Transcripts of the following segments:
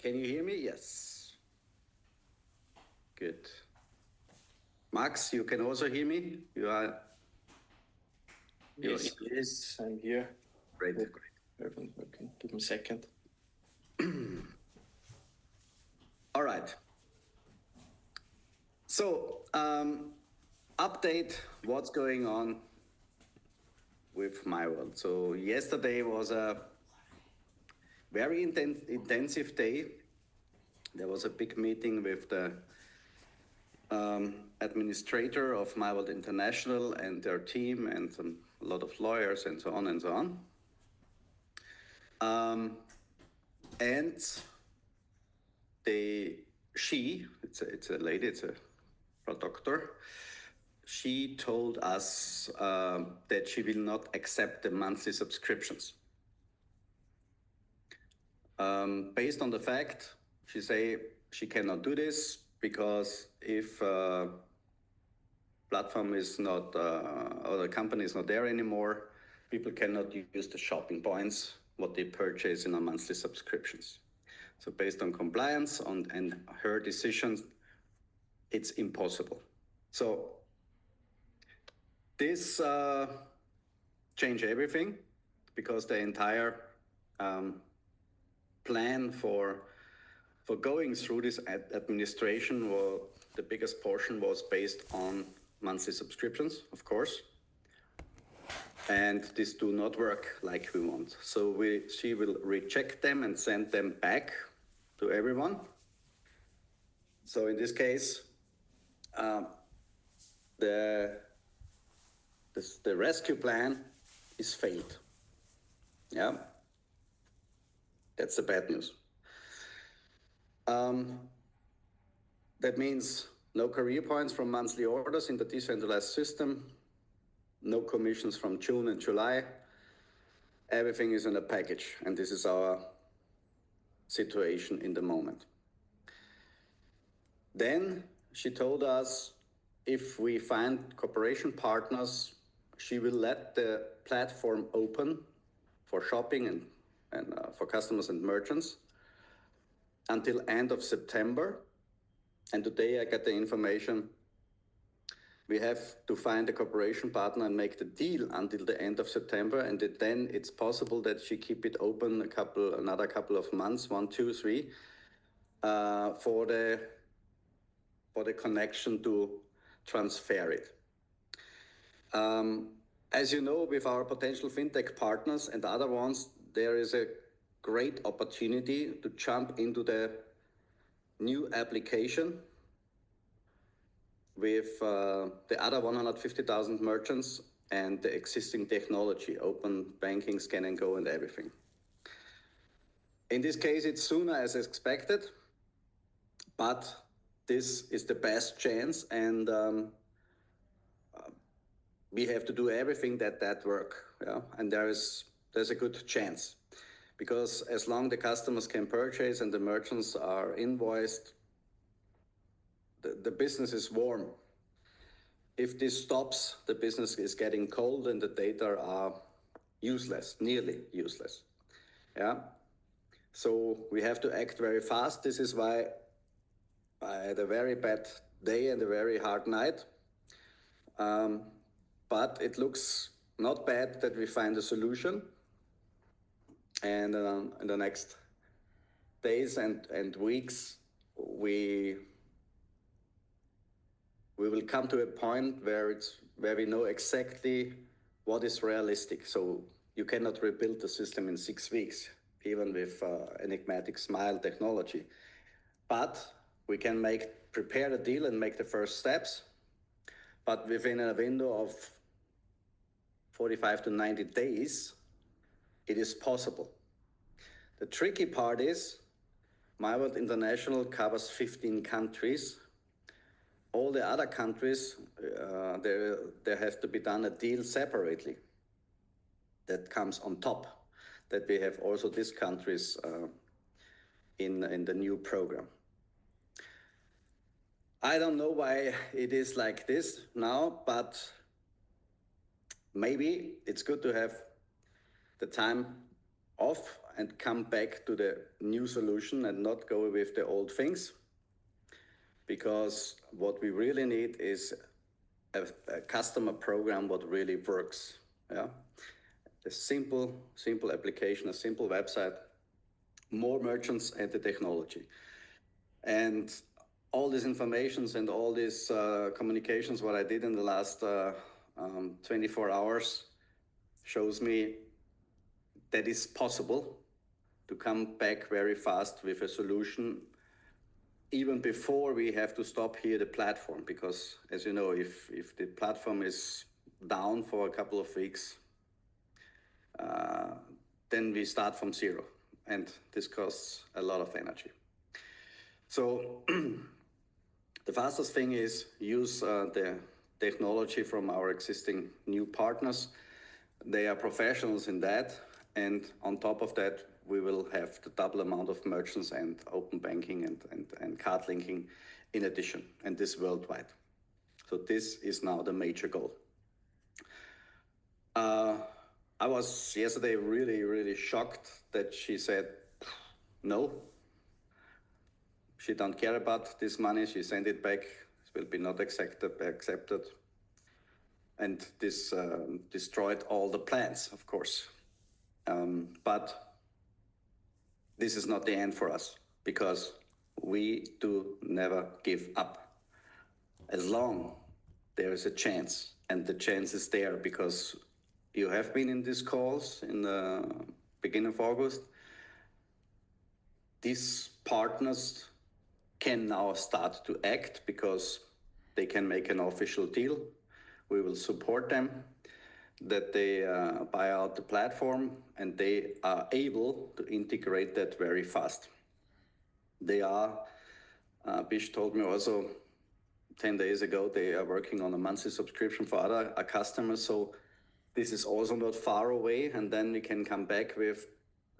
Can you hear me? Yes. Good. Max, you can also hear me? You are... Yes, yes, I'm here. Great, Hope great. everyone's working. Give me a second. All right. So, update what's going on with myworld. So yesterday was a very intensive day. There was a big meeting with the administrator of myworld International and their team and a lot of lawyers and so on and so on. And it's a lady, it's a doctor. She told us that she will not accept the monthly subscriptions. Based on the fact, she say she cannot do this because if platform is not, or the company is not there anymore, people cannot use the shopping points, what they purchase in a monthly subscriptions. So based on compliance and her decisions, it's impossible. So this changed everything because the entire plan for going through this administration, the biggest portion was based on monthly subscriptions, of course. And this do not work like we want. So she will reject them and send them back to everyone. So in this case, the rescue plan is failed. Yeah, that's the bad news. That means no career points from monthly orders in the decentralized system, no commissions from June and July. Everything is in a package, and this is our situation in the moment. Then she told us if we find cooperation partners, she will let the platform open for shopping and for customers and merchants until end of September. And today I got the information we have to find a cooperation partner and make the deal until the end of September, and then it's possible that she keep it open another couple of months, 1, 2, 3, for the connection to transfer it. As you know, with our potential fintech partners and other ones, there is a great opportunity to jump into the new application with the other 150,000 merchants and the existing technology, open banking, scan and go and everything. In this case, it's sooner as expected, but this is the best chance, and we have to do everything that work, yeah? And there's a good chance, because as long the customers can purchase and the merchants are invoiced, the business is warm. If this stops, the business is getting cold and the data are useless, nearly useless. Yeah. So we have to act very fast. This is why I had a very bad day and a very hard night. But it looks not bad that we find a solution. And in the next days and weeks, we will come to a point where we know exactly what is realistic. So you cannot rebuild the system in 6 weeks, even with enigmatic smile technology. But we can prepare a deal and make the first steps. But within a window of 45 to 90 days, it is possible. The tricky part is myworld International covers 15 countries. All the other countries, there has to be done a deal separately. That comes on top, that we have also these countries in the new program. I don't know why it is like this now, but maybe it's good to have the time off and come back to the new solution and not go with the old things. Because what we really need is a customer program what really works. Yeah, a simple application, a simple website, more merchants and the technology. And all these informations and all these communications, what I did in the last 24 hours, shows me that it's possible to come back very fast with a solution, even before we have to stop here the platform. Because, as you know, if the platform is down for a couple of weeks, then we start from zero, and this costs a lot of energy. So the fastest thing is use the technology from our existing new partners. They are professionals in that, and on top of that, we will have the double amount of merchants and open banking and card linking in addition, and this worldwide. So this is now the major goal. I was yesterday really shocked that she said no. She don't care about this money. She sent it back. It will be not accepted. And this destroyed all the plans, of course. But this is not the end for us, because we do never give up. As long there is a chance, and the chance is there because you have been in these calls in the beginning of August. These partners can now start to act because they can make an official deal. We will support them, that they buy out the platform, and they are able to integrate that very fast. They are, Bish told me also 10 days ago, they are working on a monthly subscription for other customers. So this is also not far away, and then we can come back with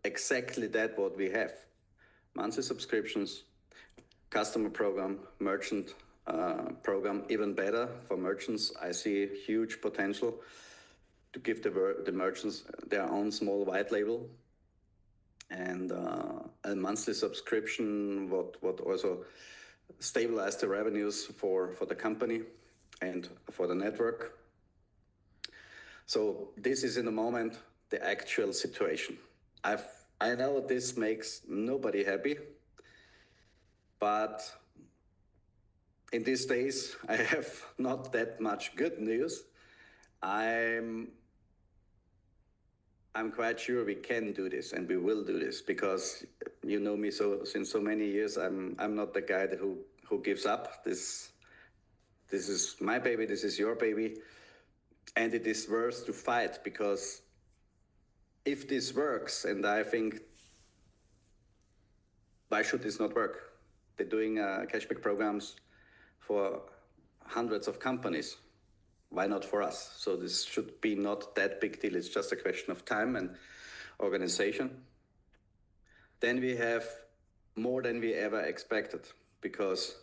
exactly that what we have. Monthly subscriptions, customer program, merchant program, even better for merchants. I see huge potential to give the merchants their own small white label, and a monthly subscription what also stabilize the revenues for the company and for the network. So this is in the moment the actual situation. I know this makes nobody happy, but in these days I have not that much good news. I'm quite sure we can do this, and we will do this, because you know me since so many years. I'm not the guy who gives up. This is my baby. This is your baby. And it is worth to fight, because if this works, and I think, why should this not work? They're doing cashback programs for hundreds of companies. Why not for us? So this should be not that big deal. It's just a question of time and organization. Then we have more than we ever expected, because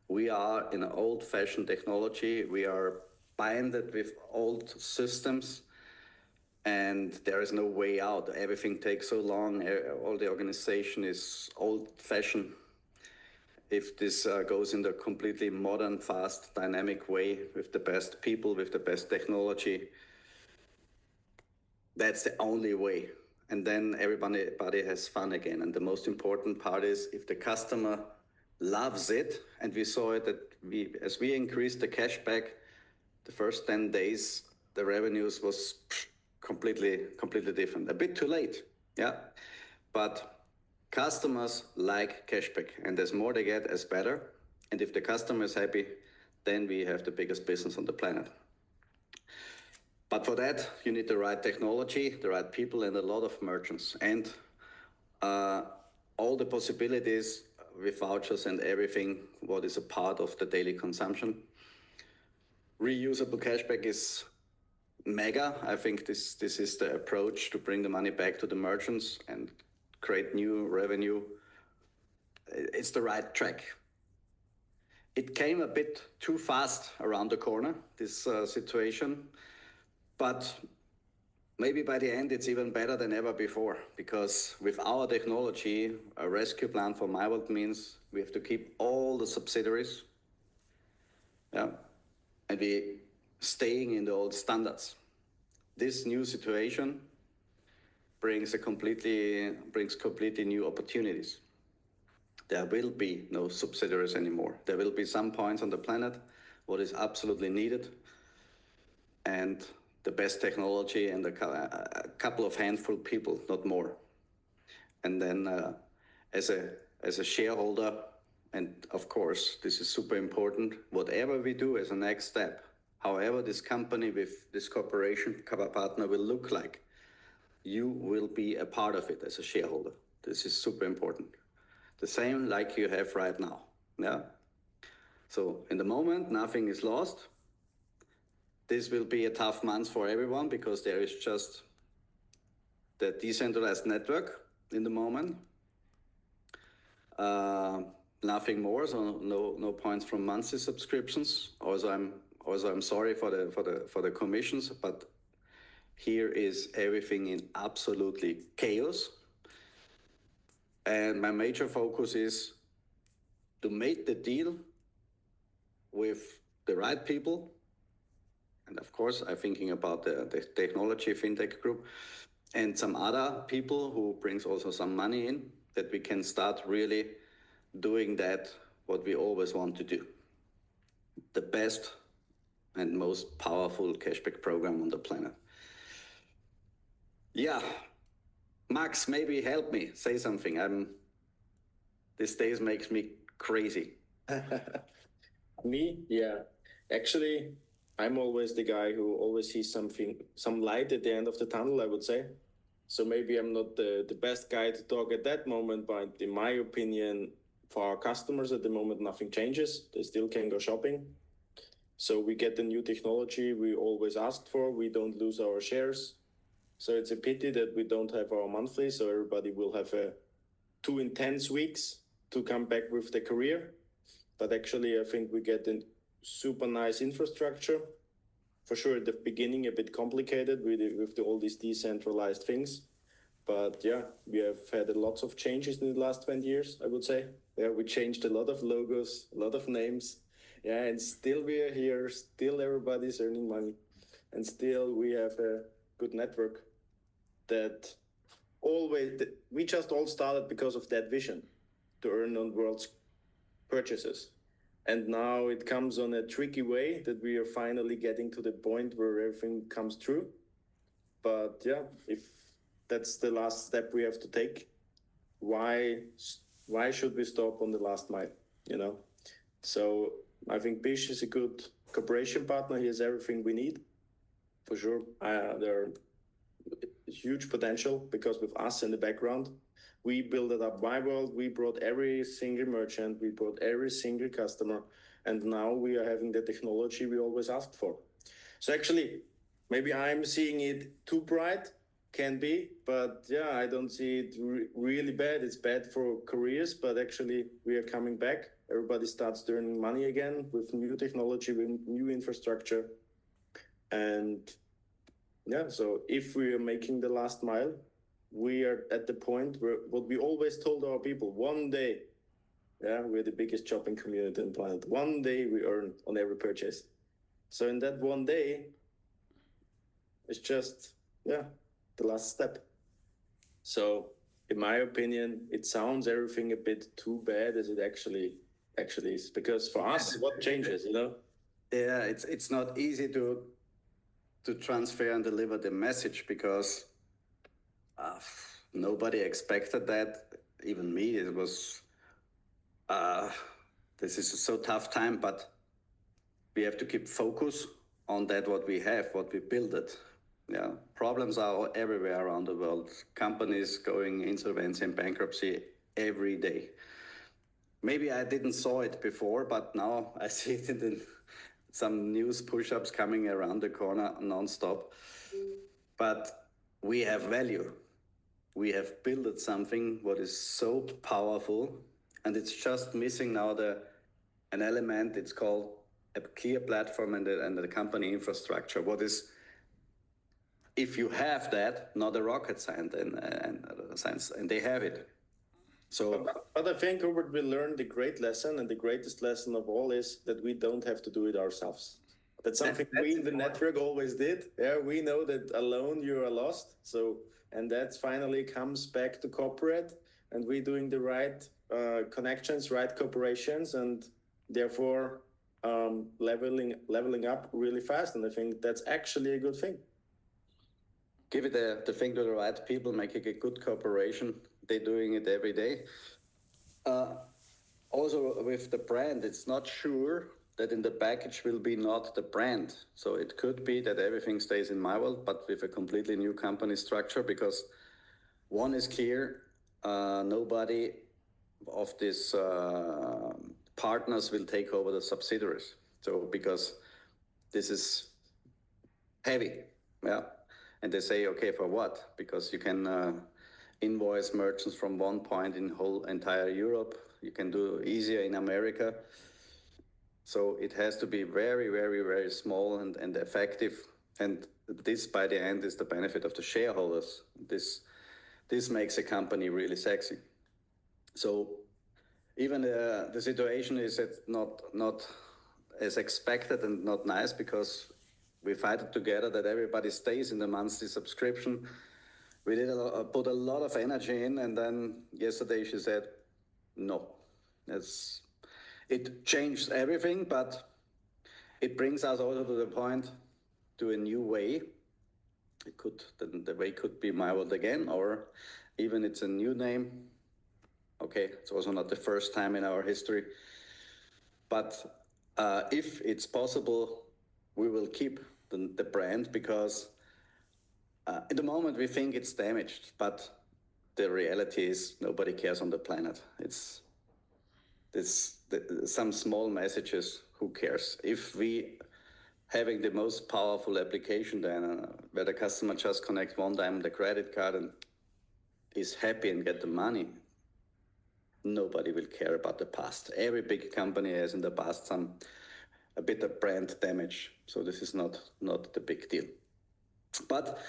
we are in an old-fashioned technology. We are binded with old systems, and there is no way out. Everything takes so long. All the organization is old-fashioned. If this goes in the completely modern, fast, dynamic way, with the best people, with the best technology, that's the only way. And then everybody has fun again. And the most important part is, if the customer loves it, and we saw it that as we increased the cashback, the first 10 days, the revenues was completely different. A bit too late, yeah. But customers like cashback, and as more they get, as better. And if the customer is happy, then we have the biggest business on the planet. But for that, you need the right technology, the right people, and a lot of merchants, and all the possibilities with vouchers and everything, what is a part of the daily consumption. Reusable cashback is mega. I think this is the approach to bring the money back to the merchants and create new revenue. It's the right track. It came a bit too fast around the corner, this situation, but maybe by the end it's even better than ever before, because with our technology, a rescue plan for myworld means we have to keep all the subsidiaries, yeah, and we staying in the old standards. This new situation brings completely new opportunities. There will be no subsidiaries anymore. There will be some points on the planet what is absolutely needed, and the best technology and a couple of handful people, not more. And then as a shareholder, and of course this is super important, whatever we do as a next step, however this company with this corporation partner will look like, you will be a part of it as a shareholder. This is super important. The same like you have right now. Yeah. So in the moment, nothing is lost. This will be a tough month for everyone because there is just the decentralized network in the moment. Nothing more, so no points from monthly subscriptions. Also, I'm sorry for the commissions, but here is everything in absolutely chaos. And my major focus is to make the deal with the right people. And of course, I'm thinking about the technology fintech group and some other people who brings also some money in, that we can start really doing that, what we always want to do. The best and most powerful cashback program on the planet. Yeah, Max, maybe help me, say something. These days makes me crazy. Me? Yeah. Actually, I'm always the guy who always sees some light at the end of the tunnel, I would say. So maybe I'm not the best guy to talk at that moment, but in my opinion, for our customers at the moment, nothing changes. They still can go shopping. So we get the new technology we always asked for. We don't lose our shares. So it's a pity that we don't have our monthly. So everybody will have 2 intense weeks to come back with the career. But actually, I think we get a super nice infrastructure. For sure, at the beginning, a bit complicated with all these decentralized things. But yeah, we have had lots of changes in the last 20 years, I would say. Yeah, we changed a lot of logos, a lot of names. Yeah, and still we are here, still everybody's earning money. And still we have a good network that we just all started because of that vision to earn on world's purchases. And now it comes on a tricky way that we are finally getting to the point where everything comes true. But yeah, if that's the last step we have to take, why should we stop on the last mile, you know? So I think Bish is a good cooperation partner. He has everything we need, for sure. There are huge potential because with us in the background, we built it up myworld. We brought every single merchant, we brought every single customer, and now we are having the technology we always asked for. So actually, maybe I'm seeing it too bright, can be, but yeah, I don't see it really bad. It's bad for careers, but actually we are coming back. Everybody starts earning money again with new technology, with new infrastructure. And yeah, so if we are making the last mile, we are at the point where what we always told our people, one day, yeah, we're the biggest shopping community on the planet. One day we earn on every purchase. So in that one day, it's just, yeah, the last step. So in my opinion, it sounds everything a bit too bad as it actually is. Because for us, what changes, you know? Yeah, it's not easy to transfer and deliver the message because nobody expected that. Even me, it was this is a so tough time, but we have to keep focus on that, what we have, what we build it. Yeah, problems are everywhere around the world. Companies going insolvency and bankruptcy every day. Maybe I didn't saw it before, but now I see it in some news push-ups coming around the corner non-stop. But we have value. We have built something what is so powerful, and it's just missing now an element. It's called a clear platform and the company infrastructure. What is if you have that, not a rocket science, and they have it. So, but I think, Hubert, we learned the great lesson, and the greatest lesson of all is that we don't have to do it ourselves. That's something we in the network always did. Yeah, we know that alone you are lost. So, and that finally comes back to corporate, and we're doing the right connections, right corporations, and therefore leveling up really fast. And I think that's actually a good thing. Give it the thing to the right people, making a good cooperation. They're doing it every day. Also with the brand, it's not sure that in the package will be not the brand. So it could be that everything stays in myworld, but with a completely new company structure, because one is clear, nobody of these partners will take over the subsidiaries. So because this is heavy, yeah. And they say, okay, for what? Because you can invoice merchants from one point in whole entire Europe. You can do easier in America. So it has to be very, very, very small and effective. And this, by the end, is the benefit of the shareholders. This makes a company really sexy. So even the situation is not as expected and not nice, because we fight it together that everybody stays in the monthly subscription. We did put a lot of energy in, and then yesterday she said, no. It changed everything, but it brings us also to the point to a new way. The way could be myworld again, or even it's a new name. Okay, it's also not the first time in our history. But if it's possible, we will keep the brand, because at the moment we think it's damaged, but the reality is nobody cares on the planet. It's some small messages, who cares? If we having the most powerful application then where the customer just connect one time the credit card and is happy and get the money, nobody will care about the past. Every big company has in the past a bit of brand damage. So this is not the big deal. But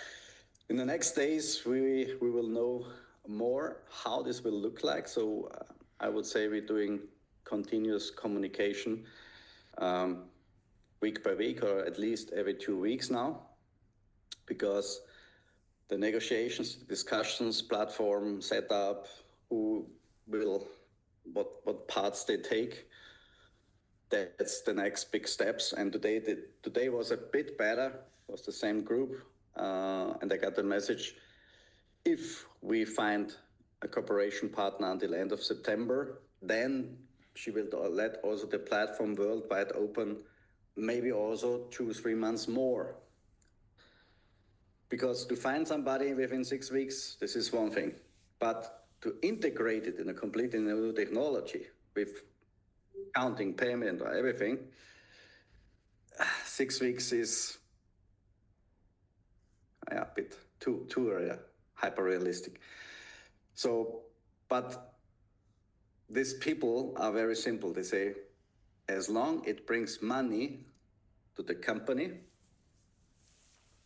in the next days, we will know more how this will look like. So I would say we're doing continuous communication week by week, or at least every 2 weeks now, because the negotiations, discussions, platform setup, what parts they take, that's the next big steps. And today was a bit better, was the same group, and I got the message, if we find a cooperation partner until end of September, then she will let also the platform worldwide open, maybe also 2-3 months more. Because to find somebody within 6 weeks, this is one thing. But to integrate it in a completely new technology with counting, payment, or everything, 6 weeks is a bit too hyper realistic. So, but these people are very simple. They say, as long it brings money to the company,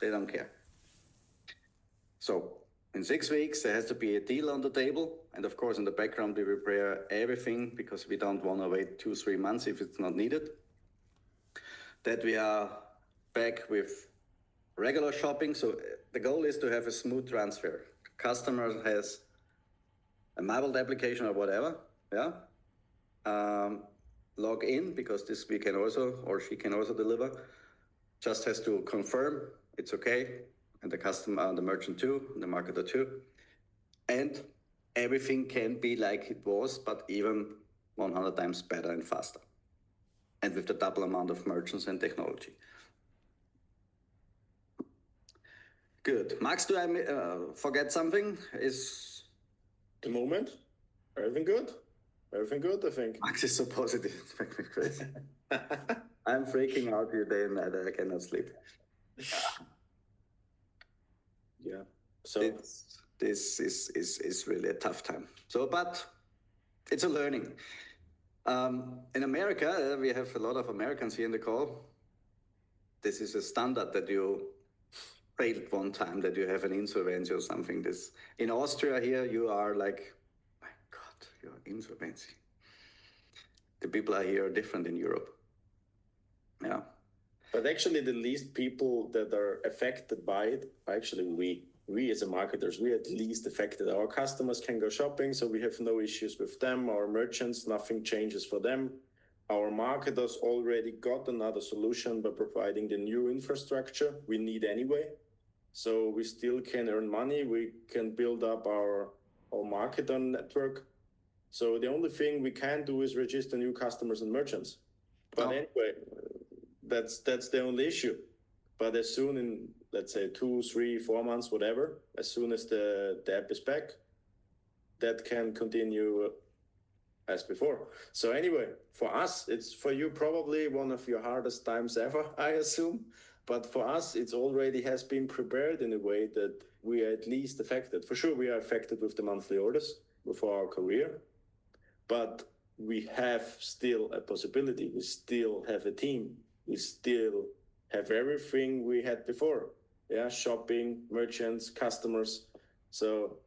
they don't care. So in 6 weeks, there has to be a deal on the table. And of course, in the background, we prepare everything, because we don't want to wait 2-3 months if it's not needed. That we are back with regular shopping. So the goal is to have a smooth transfer. Customer has a myworld application or whatever, yeah. Log in, because this we can also, or she can also deliver. Just has to confirm it's okay, and the customer, the merchant too, the marketer too, and everything can be like it was, but even 100 times better and faster, and with the double amount of merchants and technology. Good. Max, do I forget something? Is the moment everything good? Everything good, I think. Max is so positive, it's making me crazy. I'm freaking out here day and night. I cannot sleep. Yeah. So this is really a tough time. So, but it's a learning. In America, we have a lot of Americans here in the call. This is a standard that you failed one time that you have an insolvency or something. This in Austria here, you are like, my God, you're insolvency. The people are here are different in Europe. Yeah. But actually, the least people that are affected by it are actually we. We as a marketers, we are at least affected. Our customers can go shopping, so we have no issues with them. Our merchants, nothing changes for them. Our marketers already got another solution by providing the new infrastructure we need anyway. So we still can earn money. We can build up our marketer network. So the only thing we can do is register new customers and merchants. But anyway, that's the only issue. But as soon in, let's say, 2, 3, 4 months, whatever, as soon as the app is back, that can continue as before. So anyway, for us, it's for you probably one of your hardest times ever, I assume. But for us, it's already has been prepared in a way that we are at least affected. For sure, we are affected with the monthly orders for our career, but we have still a possibility. We still have a team. We still have everything we had before. Yeah, shopping, merchants, customers. So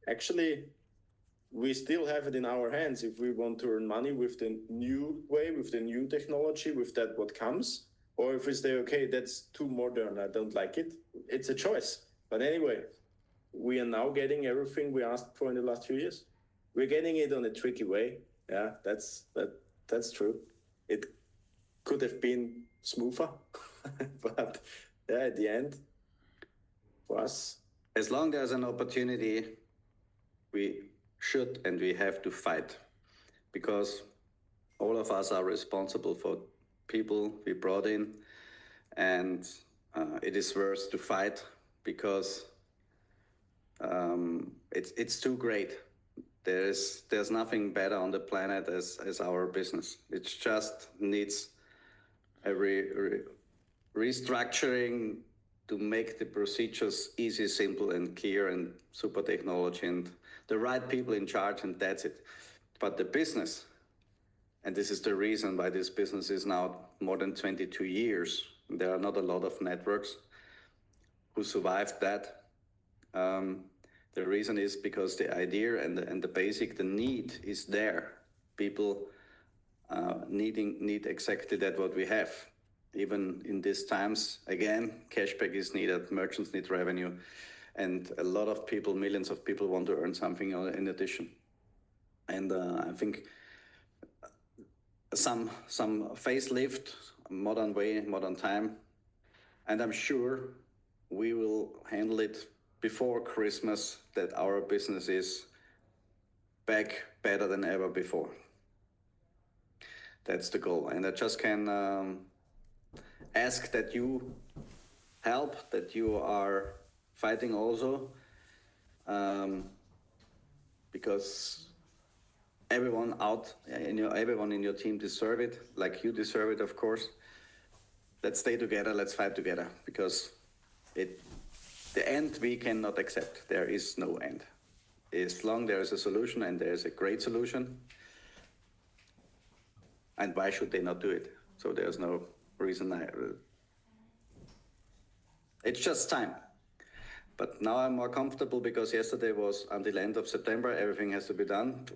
actually, we still have it in our hands if we want to earn money with the new way, with the new technology, with that what comes, or if we say, okay, that's too modern, I don't like it. It's a choice. But anyway, we are now getting everything we asked for in the last few years. We're getting it on a tricky way. Yeah, that's true. It could have been smoother, but yeah, at the end, for us, as long there's an opportunity, we should and we have to fight, because all of us are responsible for people we brought in, and it is worth to fight because it's too great. There's nothing better on the planet as our business. It just needs a restructuring to make the procedures easy, simple, and clear, and super technology, and the right people in charge, and that's it. But the business, and this is the reason why this business is now more than 22 years, there are not a lot of networks who survived that. The reason is because the idea and the basic, the need is there. People need exactly that what we have. Even in these times, again, cashback is needed, merchants need revenue, and a lot of people, millions of people want to earn something in addition. And I think some facelift, modern way, modern time, and I'm sure we will handle it before Christmas, that our business is back better than ever before. That's the goal. And I just can ask that you help, that you are fighting also, because everyone in your team deserve it, like you deserve it, of course. Let's stay together, let's fight together, because the end we cannot accept. There is no end. As long there is a solution, and there is a great solution, and why should they not do it? So there's no reason. It's just time. But now I'm more comfortable, because yesterday was until end of September, everything has to be done.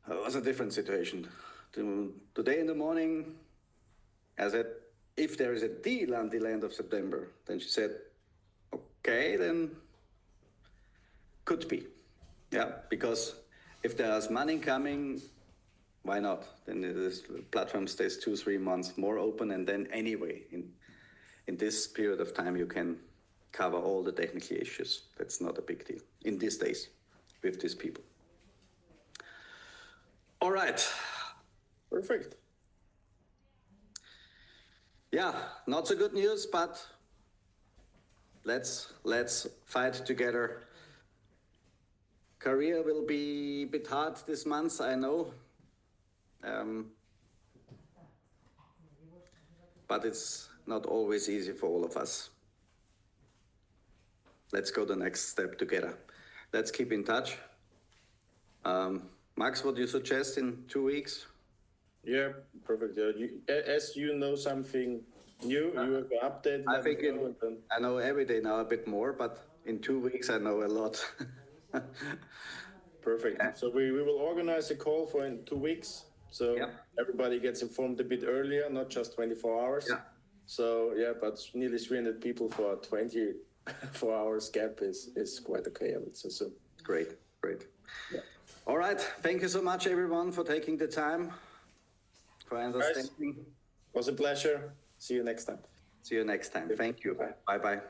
It was a different situation. Today in the morning, I said, if there is a deal until end of September, then she said, okay, then could be. Yeah, because if there's money coming, why not? Then this platform stays 2-3 months more open, and then anyway, in this period of time, you can cover all the technical issues. That's not a big deal in these days with these people. All right. perfect. Yeah, not so good news, but let's fight together. Career will be a bit hard this month, I know. But it's not always easy for all of us. Let's go the next step together. Let's keep in touch. Max, what do you suggest in 2 weeks? Yeah, perfect. As you know something, You have an update. I let me think know, and then- I know every day now a bit more, but in 2 weeks I know a lot. Perfect. So we will organize a call for in 2 weeks. So Yeah. everybody gets informed a bit earlier, not just 24 hours. Yeah. So yeah, but nearly 300 people for a 24 hours gap is quite okay, I would say. So Great. yeah. All right. Thank you so much, everyone, for taking the time, for understanding. Was a pleasure. See you next time. See you next time. Thank you. Bye-bye.